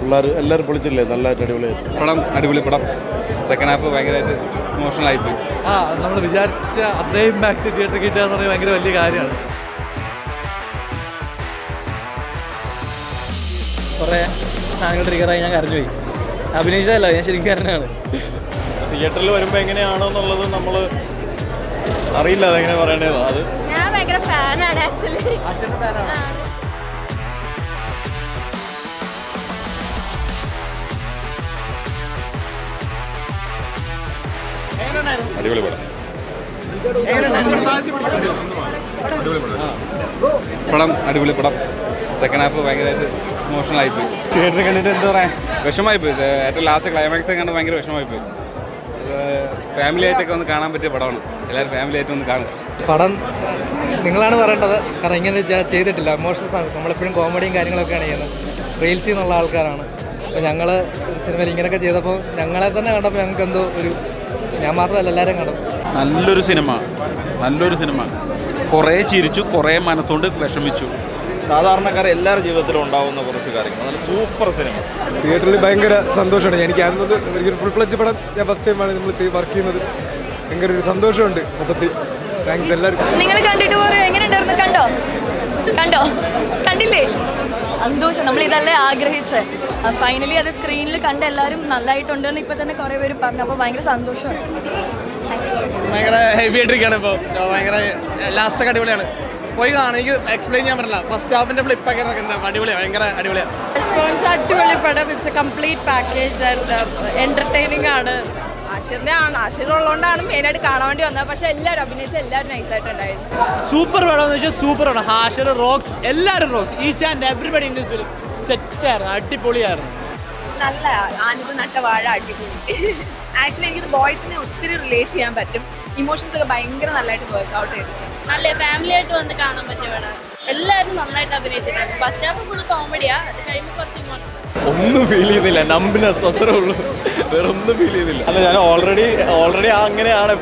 പിള്ളേർ എല്ലാവരും പൊളിച്ചില്ലേ, നല്ലതായിട്ട് അടിപൊളിയായിട്ട്. പടം അടിപൊളി പടം. സെക്കൻഡ് ഹാഫ് ഭയങ്കരമായിട്ട് ഇമോഷണൽ ആയിപ്പോയി. നമ്മൾ വിചാരിച്ച അതേ ഇമ്പാക്ട് തിയേറ്റർ കിട്ടുക എന്ന് പറയുന്നത് ഭയങ്കര വലിയ കാര്യമാണ്. കുറേ സാധനങ്ങൾ ട്രിഗറായി ഞാൻ കരഞ്ഞു പോയി. അഭിനയിച്ചതല്ല, ഞാൻ ശരിക്കും കരഞ്ഞാണ്. തിയേറ്ററിൽ വരുമ്പോൾ എങ്ങനെയാണോ എന്നുള്ളത് നമ്മൾ അറിയില്ല, അതെങ്ങനെ പറയേണ്ടത്. അത് ഞാൻ ഭയങ്കര ഫാനാണ് ആക്ച്വലി. അടിപൊളി പടം. പടം അടിപൊളി പടം. സെക്കൻഡ് ഹാഫ് ഭയങ്കരമായിട്ട് ഇമോഷണൽ ആയിപ്പോയി. തിയേറ്ററിൽ കണ്ടിട്ട് എന്താ പറയുക, വിഷമമായിപ്പോയി. ഏറ്റവും ലാസ്റ്റ് ക്ലൈമാക്സ് കണ്ട് ഭയങ്കര വിഷമമായിപ്പോയി. ഫാമിലി ആയിട്ടൊക്കെ ഒന്ന് കാണാൻ പറ്റിയ പടമാണ്. എല്ലാവരും ഫാമിലി ആയിട്ട് ഒന്ന് കാണുക. പടം നിങ്ങളാണ് പറയേണ്ടത്, കാരണം ഇങ്ങനെ ചെയ്തിട്ടില്ല. ഇമോഷണൽസ് ആണ്, നമ്മളെപ്പോഴും കോമഡിയും കാര്യങ്ങളൊക്കെയാണ് ചെയ്യുന്നത്. റീൽസിൽ നിന്നുള്ള ആൾക്കാരാണ്. അപ്പോൾ ഞങ്ങൾ സിനിമയിൽ ഇങ്ങനെയൊക്കെ ചെയ്തപ്പോൾ ഞങ്ങളെ തന്നെ കണ്ടപ്പോൾ ഞങ്ങൾക്ക് എന്തോ ഒരു, ഞാൻ മാത്രമല്ല എല്ലാവരും കണ്ടു. നല്ലൊരു സിനിമ. കുറേ ചിരിച്ചു, കുറേ മനസ്സുകൊണ്ട് വിഷമിച്ചു. സാധാരണക്കാരെ എല്ലാവരുടെ ജീവിതത്തിലും ഉണ്ടാകുന്ന കുറച്ച് കാര്യങ്ങൾ. നല്ല സൂപ്പർ സിനിമ. തിയേറ്ററിൽ ഭയങ്കര സന്തോഷമാണ്. എനിക്ക് എനിക്കൊരു ഫുൾ ഫ്ലെഡ്ജ് പടം ഞാൻ ഫസ്റ്റ് ടൈമാണ് നമ്മൾ വർക്ക് ചെയ്യുന്നത്. ഭയങ്കര ഒരു സന്തോഷമുണ്ട് മൊത്തത്തിൽ. താങ്ക്സ് എല്ലാവർക്കും. നിങ്ങൾ കണ്ടിട്ട് പറയൂ, എങ്ങനെയുണ്ടായിരുന്നു? കണ്ടില്ലേ? സന്തോഷം. നമ്മൾ ഇതല്ലേ ആഗ്രഹിച്ചത്. ഫൈനലി അത് സ്ക്രീനിൽ കണ്ട് എല്ലാവരും നല്ലതായിട്ടുണ്ടെന്ന് ഇപ്പം തന്നെ കുറേ പേര് പറഞ്ഞു. അപ്പോൾ ഭയങ്കര സന്തോഷമാണ്. ഭയങ്കര ഹെവി ആയിട്ടിരിക്കുകയാണ് ഇപ്പോൾ. ഭയങ്കര ലാസ്റ്റൊക്കെ അടിപൊളിയാണ്. പോയി കാണാൻ എനിക്ക് എക്സ്പ്ലെയിൻ ചെയ്യാൻ പറ്റില്ല. ഫസ്റ്റ് ഹാഫിൻ്റെ ഫ്ലിപ്പൊക്കെ അടിപൊളിയാണ്, ഭയങ്കര അടിപൊളിയാണ്. റെസ്പോൺസ് അടിപൊളി പടം. It's A complete package and entertaining ആണ്. ആഷിർ ഉള്ളതുകൊണ്ടാണ് മെയിനായിട്ട് കാണാൻ വേണ്ടി വന്നത്. പക്ഷേ എല്ലാവരും അഭിനയിച്ച എല്ലാവരും നൈസായിട്ടുണ്ടായിരുന്നു. സൂപ്പർ പടം എന്ന് വെച്ചാൽ സൂപ്പർ ആണ്. ഹാഷിർ റോക്സ്, എല്ലാവരും rocks. Each and everybody in this film സെറ്റായിരുന്നു, അടിപൊളിയായിരുന്നു. നല്ല ആനിത് നട്ട വാഴ അടിപൊളി. ആക്ച്വലി എനിക്കിത് ബോയ്സിനെ ഒത്തിരി റിലേറ്റ് ചെയ്യാൻ പറ്റും. ഇമോഷൻസ് ഒക്കെ ഭയങ്കര നല്ലതായിട്ട് വർക്ക്ഔട്ട് ചെയ്തു. നല്ല ഫാമിലി ആയിട്ട് വന്ന് കാണാൻ പറ്റിയ പടം. എല്ലാവരും നന്നായിട്ട് അഭിനയിച്ചിട്ടുണ്ട്. ഫസ്റ്റ് ഹാഫ് ഫുൾ കോമഡിയാ, അത് കഴിയുമ്പോൾ കുറച്ച് ഇമോഷൻ. ഒന്നും ഫീൽ ചെയ്യുന്നില്ല, നമ്പിനെസ് അത്രേ ഉള്ളൂ, വേറെ ഒന്നും ഫീൽ ചെയ്യുന്നില്ല. അല്ല, ഞാൻ ഓൾറെഡി അങ്ങനെയാണ്.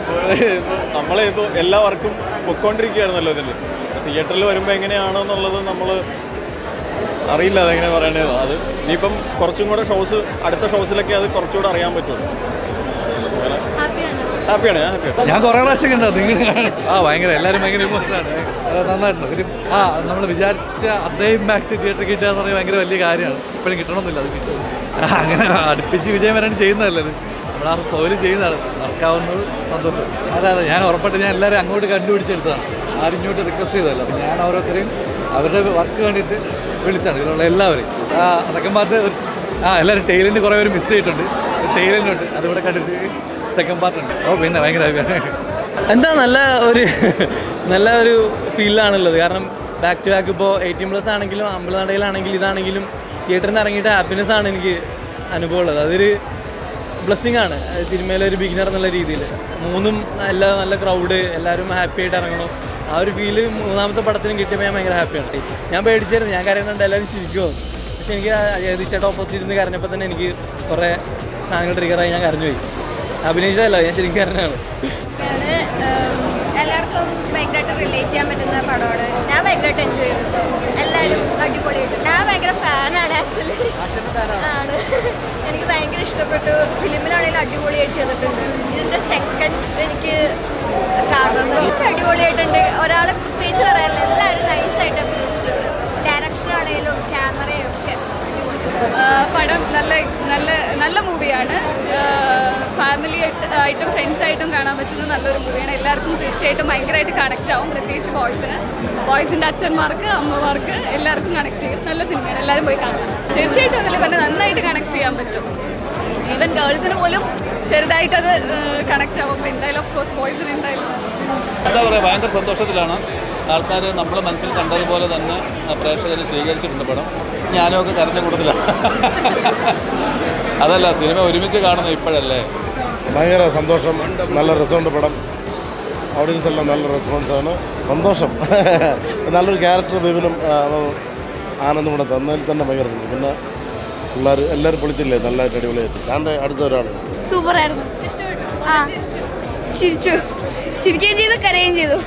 നമ്മളിപ്പോൾ എല്ലാ വർക്കും പൊയ്ക്കൊണ്ടിരിക്കുകയായിരുന്നല്ലോ ഇതിൽ. തിയേറ്ററിൽ വരുമ്പോൾ എങ്ങനെയാണോ എന്നുള്ളത് നമ്മൾ അറിയില്ല, അതെങ്ങനെ പറയേണ്ടത്. അത് ഇനിയിപ്പം കുറച്ചും കൂടെ അടുത്ത ഷോസിലൊക്കെ അത് കുറച്ചുകൂടെ അറിയാൻ പറ്റുള്ളൂ. ഹാപ്പിയാണ്. ഞാൻ കുറേ പ്രാവശ്യം കണ്ടത് നിങ്ങൾ. ഭയങ്കര എല്ലാവരും ഭയങ്കര ഇമോഷനാണ്. നന്നായിട്ടുണ്ട്. നമ്മൾ വിചാരിച്ച അതേ ഇമ്പാക്ട് തിയേറ്റർ കിട്ടുക എന്ന് പറയുന്നത് ഭയങ്കര വലിയ കാര്യമാണ്. ഇപ്പോഴും കിട്ടണമെന്നില്ല, അത് കിട്ടും. അങ്ങനെ അടുപ്പിച്ച് വിജയം വരാൻ ചെയ്യുന്നതല്ല ഇത്. നമ്മൾ ആ തൊഴിൽ ചെയ്യുന്നതാണ്. വർക്കാവുന്നത് സന്തോഷം. അതെ, ഞാൻ ഉറപ്പായിട്ട് ഞാൻ എല്ലാവരും അങ്ങോട്ട് കണ്ടുപിടിച്ചെടുത്തതാണ്. ആരും ഇങ്ങോട്ട് റിക്വസ്റ്റ് ചെയ്തതല്ല. അപ്പം ഞാൻ ഓരോരുത്തരെയും അവരുടെ വർക്ക് വേണ്ടിയിട്ട് വിളിച്ചാണ് ഇതിലുള്ള എല്ലാവരെയും. അതൊക്കെ മാറ്റി എല്ലാവരും ടെയിലിൻ്റെ കുറേ പേര് മിസ് ചെയ്തിട്ടുണ്ട്. ടെയിലിനുണ്ട്, അതുകൂടെ കണ്ടിട്ട് സെക്കൻഡ് പാർട്ട് ഉണ്ട്. പിന്നെ ഭയങ്കര എന്താ നല്ല ഒരു ഫീലാണുള്ളത്. കാരണം ബാക്ക് ടു ബാക്ക് ഇപ്പോൾ 18+ ആണെങ്കിലും അമ്പലനടയിലാണെങ്കിലും ഇതാണെങ്കിലും തിയേറ്ററിൽ നിന്ന് ഇറങ്ങിയിട്ട് ഹാപ്പിനെസ് ആണ് എനിക്ക് അനുഭവമുള്ളത്. അതൊരു ബ്ലെസ്സിങ് ആണ് സിനിമയിലെ ഒരു ബിഗിനർ എന്നുള്ള രീതിയിൽ. നല്ല ക്രൗഡ്, എല്ലാവരും ഹാപ്പി ആയിട്ട് ഇറങ്ങണം. ആ ഒരു ഫീല് മൂന്നാമത്തെ പടത്തിനും കിട്ടിയപ്പോൾ ഞാൻ ഭയങ്കര ഹാപ്പിയാണ്. ഞാൻ പേടിച്ചായിരുന്നു, ഞാൻ കരയുന്നുണ്ട് എല്ലാവരും ചിരിക്കുമോ. പക്ഷേ എനിക്ക് ജഗദീഷേട്ട ഓപ്പോസിറ്റ് നിന്ന് കരഞ്ഞപ്പോൾ തന്നെ എനിക്ക് കുറേ സാധനങ്ങൾ ട്രിഗറായി ഞാൻ കരഞ്ഞു പോയി. അഭിനയിച്ചതല്ല, ഞാൻ ശരിക്കും കരഞ്ഞാണ്. എല്ലാവർക്കും ഭയങ്കരമായിട്ട് റിലേറ്റ് ചെയ്യാൻ പറ്റുന്ന പടമാണ്. ഞാൻ ഭയങ്കരമായിട്ട് എൻജോയ് ചെയ്തു. എല്ലാവരും അടിപൊളിയായിട്ട്. ഞാൻ ഭയങ്കര ഫാനാണ് ആക്ച്വലി. ആണ്, എനിക്ക് ഭയങ്കര ഇഷ്ടപ്പെട്ടു. ഫിലിമിലാണെങ്കിലും അടിപൊളിയായിട്ട് ചെയ്തിട്ടുണ്ട്. ഇതിൻ്റെ സെക്കൻഡ് എനിക്ക് കാണുന്നത് അടിപൊളിയായിട്ടുണ്ട്. ഒരാളെ പ്രത്യേകിച്ച് പറയാനില്ല, എല്ലാവരും നൈസായിട്ട് അഭിനയിച്ചിട്ടുണ്ട്. ഡയറക്ഷനാണെങ്കിലും ക്യാമറയും ഒക്കെ. പടം നല്ല മൂവിയാണ്. ഫാമിലി ആയിട്ടും ഫ്രണ്ട്സായിട്ടും കാണാൻ പറ്റുന്ന നല്ലൊരു മൂവിയാണ്. എല്ലാവർക്കും തീർച്ചയായിട്ടും ഭയങ്കരമായിട്ട് കണക്റ്റ് ആവും. പ്രത്യേകിച്ച് ബോയ്സിൻ്റെ അച്ഛന്മാർക്ക്, അമ്മമാർക്ക് എല്ലാവർക്കും കണക്ട് ചെയ്യും. നല്ല സിനിമയാണ്, എല്ലാവരും പോയി കാണാം. തീർച്ചയായിട്ടും അതിൽ പറഞ്ഞാൽ നന്നായിട്ട് കണക്ട് ചെയ്യാൻ പറ്റും. ഈവൻ ഗേൾസിന് പോലും ചെറുതായിട്ടത് കണക്റ്റ് ആവും. എന്തായാലും ഓഫ് കോഴ്സ് ബോയ്സിന് എന്തായാലും എന്താ പറയുക, ഭയങ്കര സന്തോഷത്തിലാണ്. ആൾക്കാർ നമ്മുടെ മനസ്സിൽ കണ്ടതുപോലെ തന്നെ പ്രേക്ഷകർ സ്വീകരിച്ചിട്ടുണ്ട് പടം. ഞാനും ഒക്കെ കരഞ്ഞ കൂടുതലാണ്. അതല്ല, സിനിമ ഒരുമിച്ച് കാണുന്നത് ഇപ്പോഴല്ലേ. ഭയങ്കര സന്തോഷം. നല്ല രസമുണ്ട് പടം. ഓഡിയൻസ് എല്ലാം നല്ല റെസ്പോൺസാണ്. സന്തോഷം. നല്ലൊരു ക്യാരക്ടർ വിപിനും ആനന്ദം കൂടെ തന്നതിൽ തന്നെ ഭയങ്കര സന്തോഷം. പിന്നെ പിള്ളേർ എല്ലാവരും പൊളിച്ചില്ലേ, നല്ലതായിട്ട് അടിപൊളിയായിട്ട്. ഞാൻ അടുത്ത ഒരാൾ സൂപ്പറായിരുന്നു. ചിരിച്ചു, ചിരിക്കുകയും ചെയ്തു, കരയുകയും ചെയ്തു.